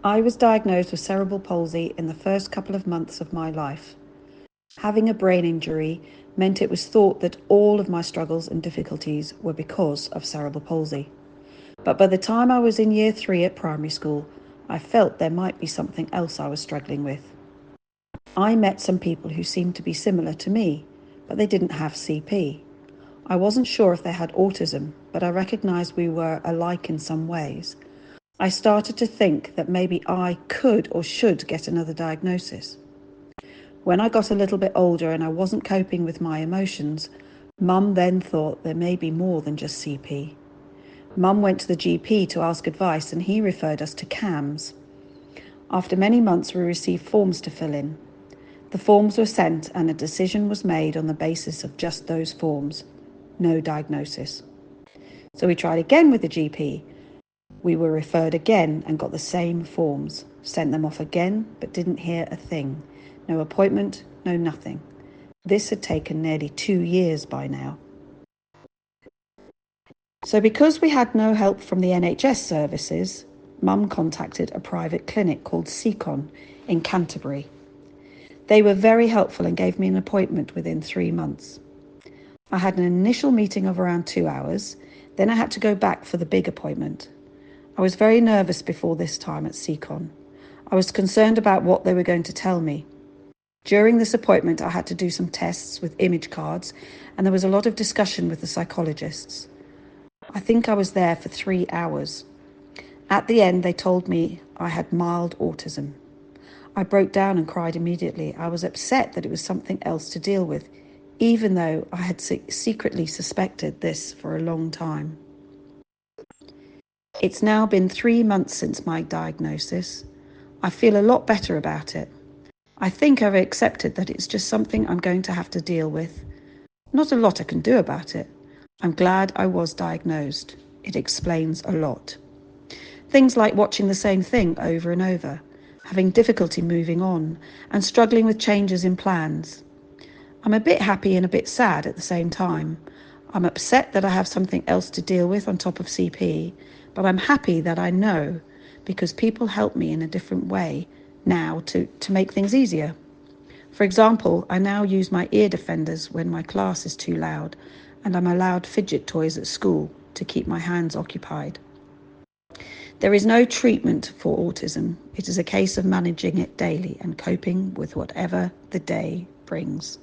I was diagnosed with cerebral palsy in the first couple of months of my life. Having a brain injury meant it was thought that all of my struggles and difficulties were because of cerebral palsy. But by the time I was in year 3 at primary school, I felt there might be something else I was struggling with. I met some people who seemed to be similar to me, but they didn't have CP. I wasn't sure if they had autism, but I recognised we were alike in some ways. I started to think that maybe I could or should get another diagnosis. When I got a little bit older and I wasn't coping with my emotions, Mum then thought there may be more than just CP. Mum went to the GP to ask advice and he referred us to CAMS. After many months we received forms to fill in. The forms were sent and a decision was made on the basis of just those forms. No diagnosis. So we tried again with the GP. We were referred again and got the same forms. Sent them off again but didn't hear a thing. No appointment, no nothing. This had taken nearly 2 years by now. So because we had no help from the NHS services, Mum contacted a private clinic called Seacon in Canterbury. They were very helpful and gave me an appointment within 3 months. I had an initial meeting of around 2 hours, then I had to go back for the big appointment. I was very nervous before this time at Seacon. I was concerned about what they were going to tell me. During this appointment, I had to do some tests with image cards, and there was a lot of discussion with the psychologists. I think I was there for 3 hours. At the end, they told me I had mild autism. I broke down and cried immediately. I was upset that it was something else to deal with, even though I had secretly suspected this for a long time. It's now been 3 months since my diagnosis. I feel a lot better about it. I think I've accepted that it's just something I'm going to have to deal with. Not a lot I can do about it. I'm glad I was diagnosed. It explains a lot. Things like watching the same thing over and over, having difficulty moving on, and struggling with changes in plans. I'm a bit happy and a bit sad at the same time. I'm upset that I have something else to deal with on top of CP, but I'm happy that I know because people help me in a different way now to make things easier. For example, I now use my ear defenders when my class is too loud, and I'm allowed fidget toys at school to keep my hands occupied. There is no treatment for autism. It is a case of managing it daily and coping with whatever the day brings.